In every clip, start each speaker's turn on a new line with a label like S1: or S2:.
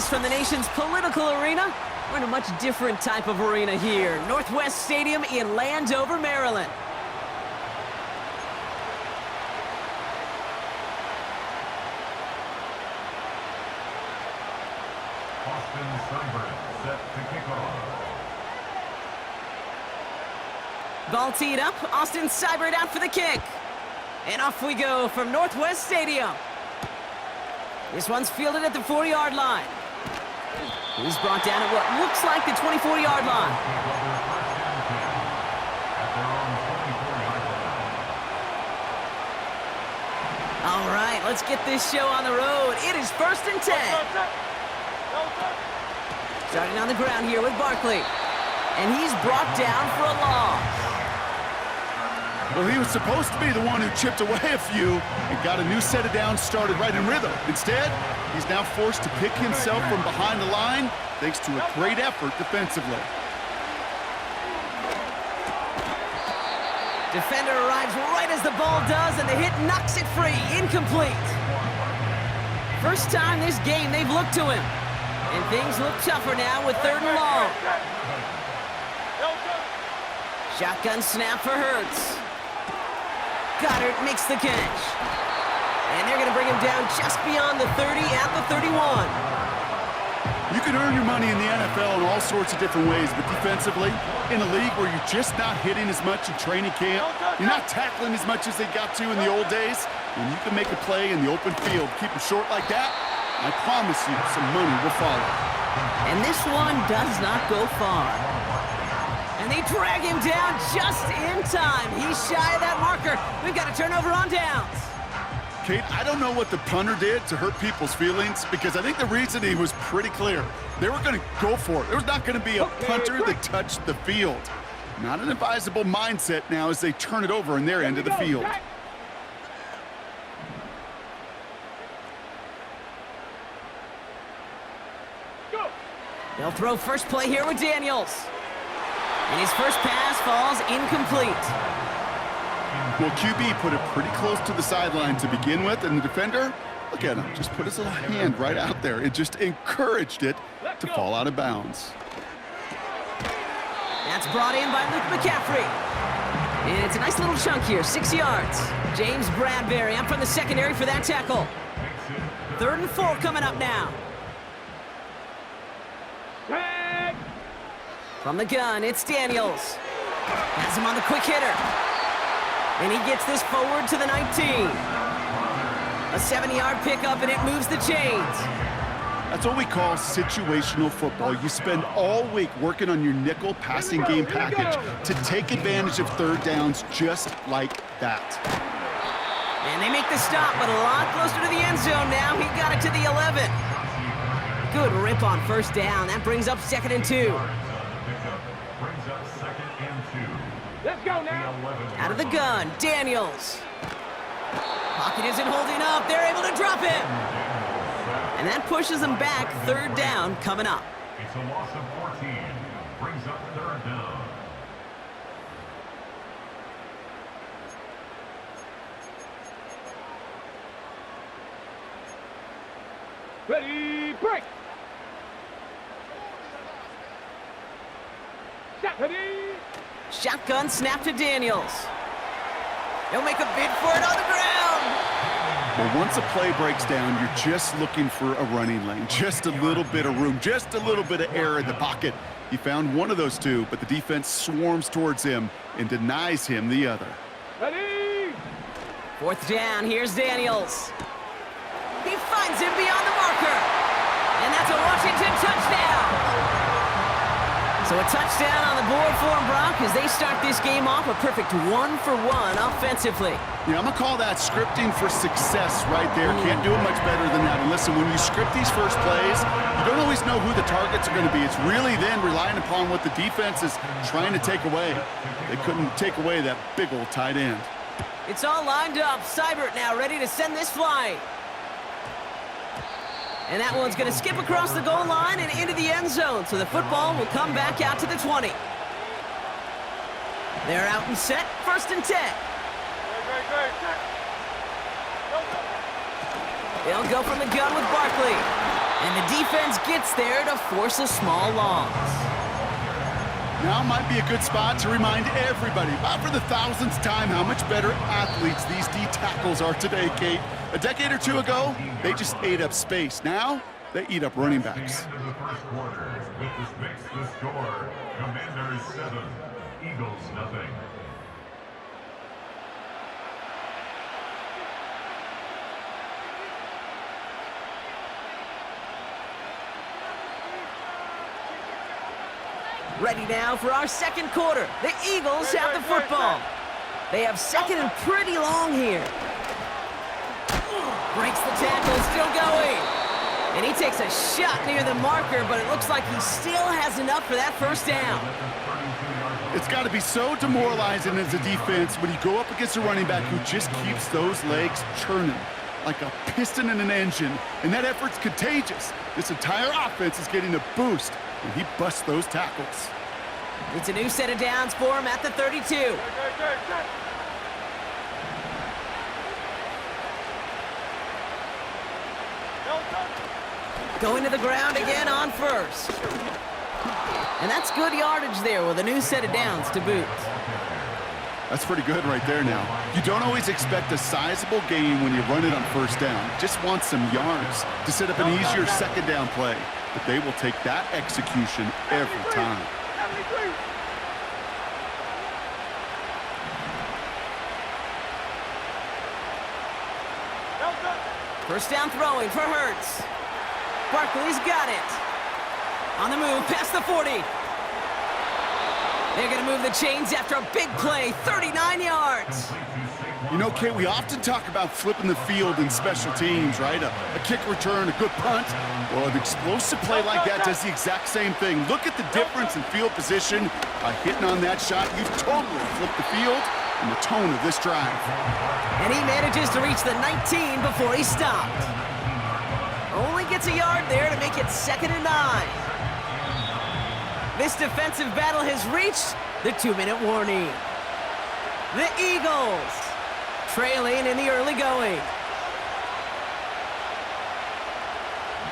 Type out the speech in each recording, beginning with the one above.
S1: Greetings from the nation's political arena. We're in a much different type of arena here. Northwest Stadium in Landover, Maryland.
S2: Austin Seibert set to kick off.
S1: Ball teed up. Austin Seibert out for the kick. And off we go from Northwest Stadium. This one's fielded at the 40-yard line. He's brought down at what looks like the 24-yard line. All right, let's get this show on the road. It is 1st and 10. Starting on the ground here with Barkley. And he's brought down for a loss.
S3: Well, he was supposed to be the one who chipped away a few and got a new set of downs started right in rhythm. Instead, he's now forced to pick himself from behind the line thanks to a great effort defensively.
S1: Defender arrives right as the ball does, and the hit knocks it free. Incomplete. First time this game they've looked to him. And things look tougher now with 3rd and long. Shotgun snap for Hurts. Goddard makes the catch. And they're going to bring him down just beyond the 30 at the 31.
S3: You can earn your money in the NFL in all sorts of different ways, but defensively, in a league where you're just not hitting as much in training camp, you're not tackling as much as they got to in the old days, when you can make a play in the open field, keep it short like that, I promise you some money will follow.
S1: And this one does not go far. And they drag him down just in time. He's shy of that marker. We've got a turnover on downs.
S3: Kate, I don't know what the punter did to hurt people's feelings because I think the reasoning was pretty clear. They were going to go for it. There was not going to be a punter that touched the field. Not an advisable mindset now as they turn it over in their end of the field.
S1: They'll throw first play here with Daniels. And his first pass falls incomplete.
S3: Well, QB put it pretty close to the sideline to begin with, and the defender, look at him, just put his little hand right out there. It just encouraged it to fall out of bounds.
S1: That's brought in by Luke McCaffrey. And it's a nice little chunk here, 6 yards. James Bradbury up from the secondary for that tackle. 3rd and 4 coming up now. From the gun, it's Daniels. Has him on the quick hitter. And he gets this forward to the 19. A 7-yard pickup, and it moves the chains.
S3: That's what we call situational football. You spend all week working on your nickel passing game package to take advantage of 3rd downs just like that.
S1: And they make the stop, but a lot closer to the end zone now. He got it to the 11. Good rip on 1st down. That brings up 2nd and 2.
S4: Let's go now.
S1: Out of the gun, Daniels. Pocket isn't holding up. They're able to drop him. And that pushes them back. 3rd down coming up.
S2: It's a loss of 14. Brings up 3rd down.
S4: Ready, break. Set, ready.
S1: Shotgun snap to Daniels. He'll make a bid for it on the ground.
S3: Well, once a play breaks down, you're just looking for a running lane, just a little bit of room, just a little bit of air in the pocket. He found one of those two, but the defense swarms towards him and denies him the other.
S4: Ready.
S1: 4th down, here's Daniels. He finds him beyond the marker. And that's a Washington touchdown. So a touchdown on the board for them, Brock, as they start this game off a perfect 1-for-1 offensively.
S3: Yeah, I'm going to call that scripting for success right there. Can't do it much better than that. And listen, when you script these first plays, you don't always know who the targets are going to be. It's really then relying upon what the defense is trying to take away. They couldn't take away that big old tight end.
S1: It's all lined up. Seibert now ready to send this flying. And that one's going to skip across the goal line and into the end zone. So the football will come back out to the 20. They're out and set. 1st and 10. They'll go from the gun with Barkley. And the defense gets there to force a small loss.
S3: Now might be a good spot to remind everybody, about for the thousandth time, how much better athletes these D tackles are today, Kate. A decade or two ago, they just ate up space. Now, they eat up running backs.
S2: End of the first quarter, with this makes the score. Commanders 7, Eagles nothing.
S1: Ready now for our second quarter. The Eagles have the football. They have second and pretty long here. Breaks the tackle, still going. And he takes a shot near the marker, but it looks like he still has enough for that first down.
S3: It's got to be so demoralizing as a defense when you go up against a running back who just keeps those legs churning like a piston in an engine, and that effort's contagious. This entire offense is getting a boost when he busts those tackles.
S1: It's a new set of downs for him at the 32. Going to the ground again on first. And that's good yardage there with a new set of downs to boot.
S3: That's pretty good right there now. You don't always expect a sizable gain when you run it on first down. Just want some yards to set up an easier second down play. But they will take that execution every time.
S1: First down throwing for Hurts. Barkley's got it. On the move, past the 40. They're going to move the chains after a big play, 39 yards.
S3: You know, Kate, we often talk about flipping the field in special teams, right? A kick return, a good punt. Well, an explosive play like that does the exact same thing. Look at the difference in field position. By hitting on that shot, you've totally flipped the field and the tone of this drive.
S1: And he manages to reach the 19 before he stopped. Only gets a yard there to make it 2nd and 9. This defensive battle has reached the 2-minute warning. The Eagles trailing in the early going.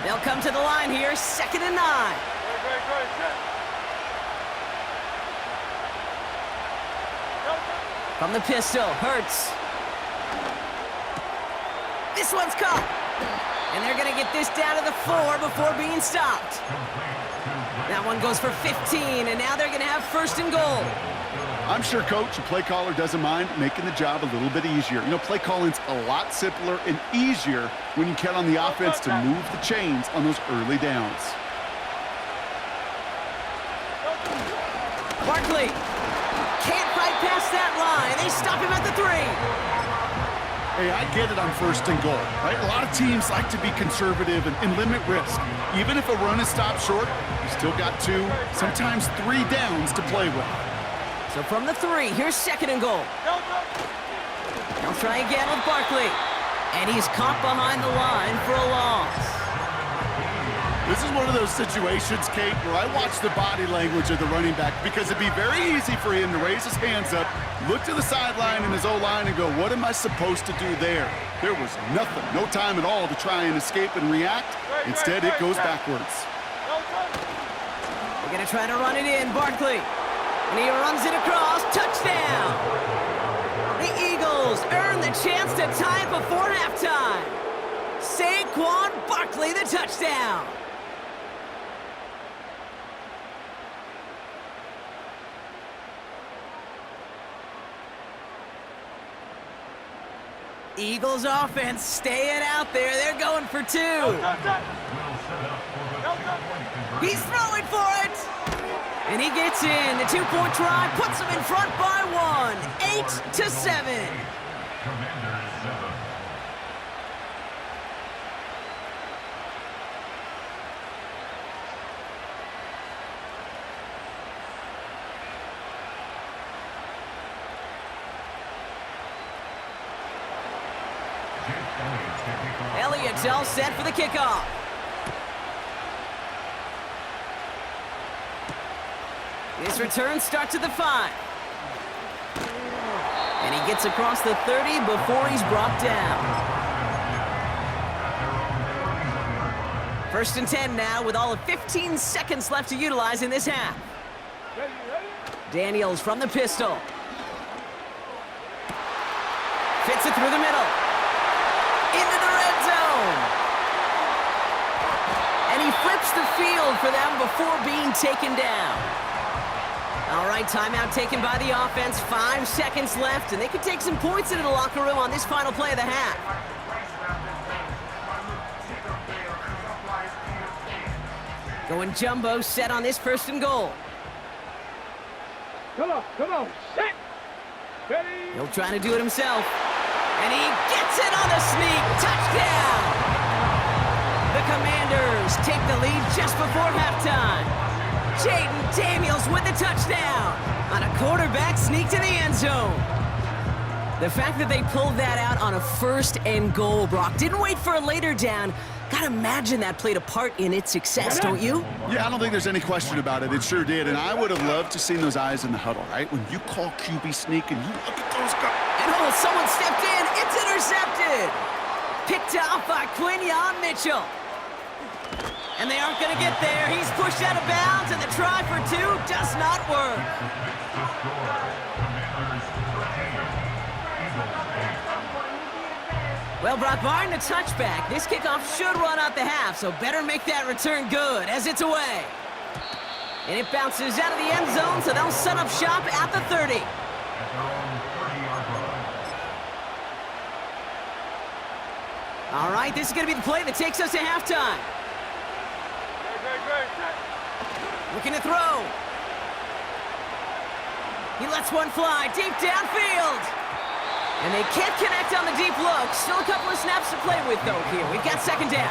S1: They'll come to the line here, 2nd and 9. From the pistol, Hurts. This one's caught. And they're going to get this down to the 4 before being stopped. That one goes for 15, and now they're going to have 1st and goal.
S3: I'm sure coach and play caller doesn't mind making the job a little bit easier. You know, play calling's a lot simpler and easier when you count on the offense to move the chains on those early downs.
S1: Barkley can't fight past that line. They stop him at the 3.
S3: Hey, I get it on 1st and goal, right? A lot of teams like to be conservative and limit risk. Even if a run is stopped short, you still got 2, sometimes 3 downs to play with.
S1: So from the 3, here's 2nd and goal. They'll try again with Barkley. And he's caught behind the line for a loss.
S3: This is one of those situations, Kate, where I watch the body language of the running back because it'd be very easy for him to raise his hands up, look to the sideline in his O-line and go, what am I supposed to do there? There was nothing, no time at all to try and escape and react. Instead, it goes backwards.
S1: They're going to try to run it in, Barkley. And he runs it across, touchdown! The Eagles earn the chance to tie it before halftime. Saquon Barkley, the touchdown. Eagles offense staying out there. They're going for 2. He's throwing for it. And he gets in. The 2-point try puts them in front by 1. 8-7.
S2: Commanders 7.
S1: Elliott's all set for the kickoff. His return starts at the 5. And he gets across the 30 before he's brought down. First and 10 now with all of 15 seconds left to utilize in this half.
S4: Ready, ready.
S1: Daniels from the pistol. Fits it through the middle. Into the red zone. And he flips the field for them before being taken down. All right, timeout taken by the offense. 5 seconds left, and they could take some points into the locker room on this final play of the half. Going jumbo set on this first and goal.
S4: Come on, set. Ready.
S1: He'll try to do it himself. And he gets it on the sneak. Touchdown! The Commanders take the lead just before halftime. Jaden Daniels with the touchdown on a quarterback sneak to the end zone. The fact that they pulled that out on a first and goal, Brock, didn't wait for a later down. Gotta imagine that played a part in its success, don't you?
S3: Yeah, I don't think there's any question about it. It sure did, and I would have loved to seen those eyes in the huddle, right? When you call QB sneak and you look at those guys.
S1: And oh, someone stepped in. It's intercepted. Picked off by Quinyon Mitchell. And they aren't going to get there. He's pushed out of bounds, and the try for 2 does not work. Well, Brock, barring the touchback, this kickoff should run out the half, so better make that return good as it's away. And it bounces out of the end zone, so they'll set up shop at the 30. All right, this is going to be the play that takes us to halftime. Looking to throw. He lets one fly deep downfield. And they can't connect on the deep look. Still a couple of snaps to play with, though, here. We've got second down.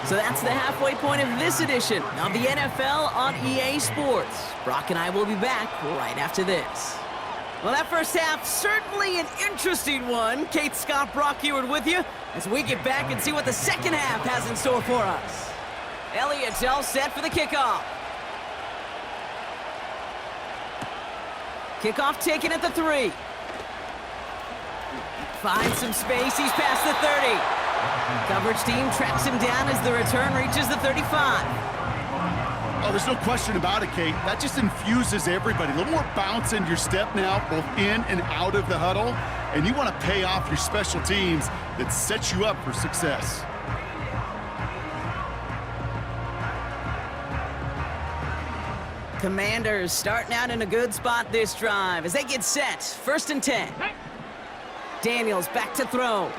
S1: So that's the halfway point of this edition of the NFL on EA Sports. Brock and I will be back right after this. Well, that first half, certainly an interesting one. Kate, Scott, Brock Ewart with you as we get back and see what the second half has in store for us. Elliott all set for the kickoff. Kickoff taken at the 3. Finds some space, he's past the 30. Coverage team tracks him down as the return reaches the 35.
S3: Oh, there's no question about it, Kate. That just infuses everybody. A little more bounce in your step now, both in and out of the huddle. And you want to pay off your special teams that sets you up for success.
S1: Commanders starting out in a good spot this drive as they get set. First and 10. Daniels back to throw.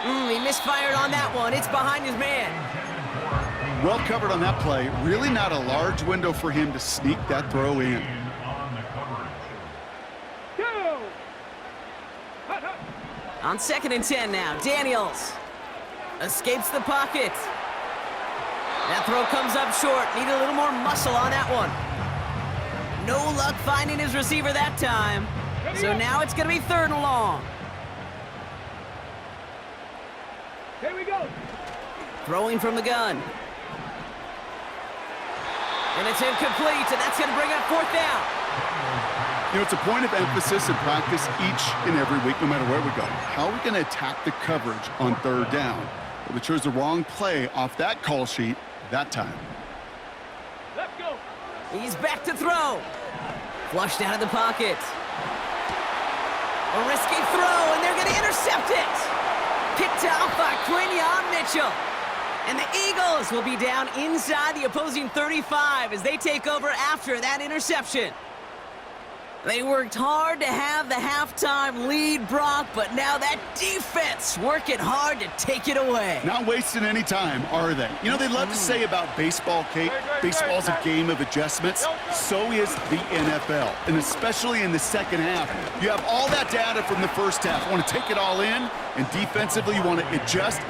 S1: He misfired on that one. It's behind his man.
S3: Well covered on that play. Really not a large window for him to sneak that throw in.
S4: Go.
S1: On second and 10 now, Daniels escapes the pocket. That throw comes up short. Need a little more muscle on that one. No luck finding his receiver that time. So now it's going to be 3rd and long.
S4: Here we go.
S1: Throwing from the gun. And it's incomplete, and that's going to bring up 4th down.
S3: You know, it's a point of emphasis in practice each and every week, no matter where we go. How are we going to attack the coverage on 3rd down? Well, we chose the wrong play off that call sheet that time.
S4: Let's go.
S1: He's back to throw. Flushed out of the pocket. A risky throw, and they're going to intercept it. Picked off by Quinyon Mitchell. And the Eagles will be down inside the opposing 35 as they take over after that interception. They worked hard to have the halftime lead, Brock, but now that defense working hard to take it away.
S3: Not wasting any time, are they? You know, they love to say about baseball, Kate, baseball's a game of adjustments. So is the NFL, and especially in the second half. You have all that data from the first half. You want to take it all in, and defensively you want to adjust.